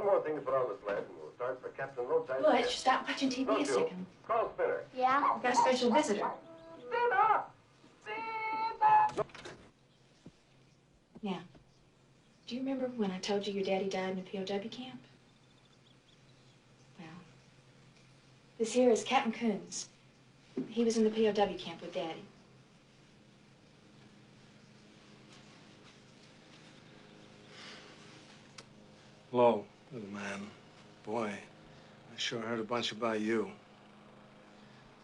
more thing to put on the sled, and we'll start for Captain Roadside. Butch, stop watching TV a second. Call Spinner. Yeah? We've got a special visitor. Spinner! Spinner! Now, do you remember when I told you your daddy died in a POW camp? Well, this here is Captain Coons. He was in the POW camp with Daddy. Hello, little man. Boy, I sure heard a bunch about you.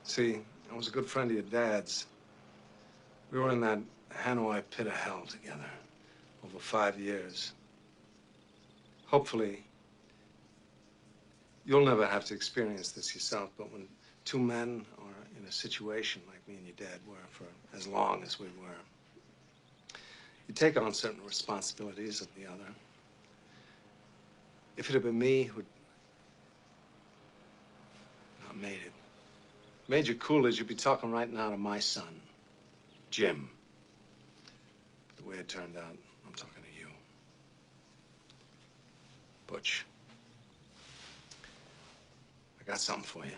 See, I was a good friend of your dad's. We were in that Hanoi pit of hell together over 5 years. Hopefully, you'll never have to experience this yourself, but when two men are in a situation like me and your dad were for as long as we were, you take on certain responsibilities of the other. If it had been me who'd not made it, Major Coolidge, you'd be talking right now to my son, Jim. The way it turned out, I'm talking to you. Butch, I got something for you.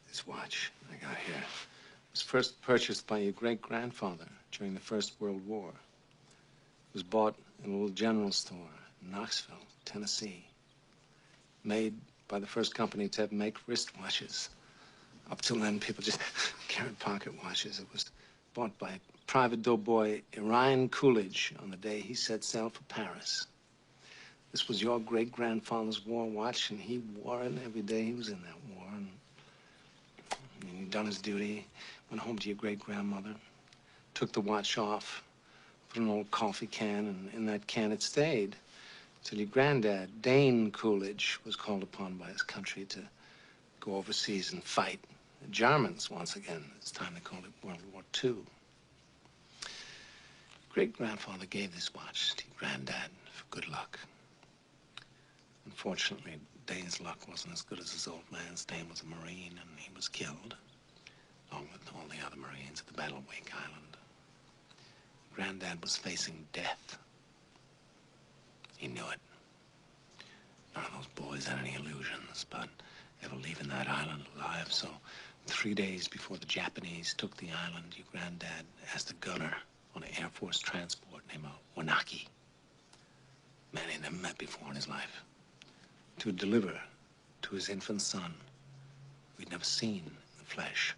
This watch I got here was first purchased by your great-grandfather during the First World War. It was bought in a little general store in Knoxville, Tennessee. Made by the first company to make wristwatches. Up till then, people just carried pocket watches. It was bought by private doughboy Orion Coolidge on the day he set sail for Paris. This was your great-grandfather's war watch, and he wore it every day he was in that war. And he'd done his duty, went home to your great-grandmother, took the watch off, put an old coffee can, and in that can it stayed till your granddad, Dane Coolidge, was called upon by his country to go overseas and fight the Germans once again. This time they called it World War II. Great-grandfather gave this watch to your granddad for good luck. Unfortunately, Dane's luck wasn't as good as his old man's. Dane was a Marine, and he was killed, along with all the other Marines at the Battle of Wake Island. Granddad was facing death. He knew it. None of those boys had any illusions about ever leaving that island alive, so 3 days before the Japanese took the island, your granddad asked a gunner on an Air Force transport named Wanaki, man he'd never met before in his life, to deliver to his infant son, who he'd never seen in the flesh,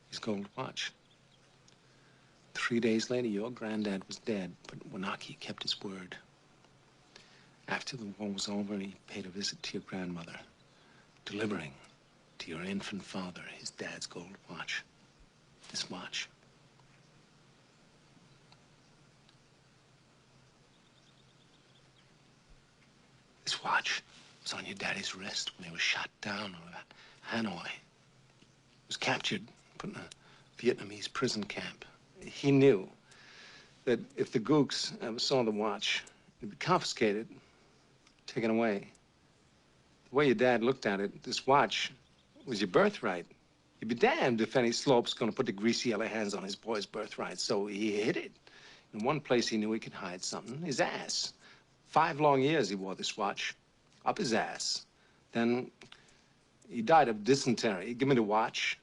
his gold watch. 3 days later, your granddad was dead, but Wanaki kept his word. After the war was over, he paid a visit to your grandmother, delivering to your infant father his dad's gold watch. This watch. This watch was on your daddy's wrist when he was shot down over Hanoi. He was captured, put in a Vietnamese prison camp. He knew that if the gooks ever saw the watch, it'd be confiscated, taken away. The way your dad looked at it, this watch was your birthright. You'd be damned if any slope's gonna put the greasy yellow hands on his boy's birthright, so he hid it. In one place he knew he could hide something, his ass. 5 long years he wore this watch, up his ass. Then he died of dysentery. He gave me the watch.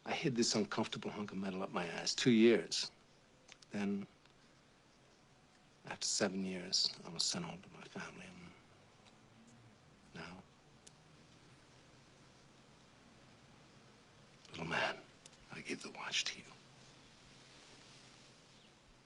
I hid this uncomfortable hunk of metal up my ass, 2 years. Then, after 7 years, I was sent home to my family. And now, little man, I give the watch to you.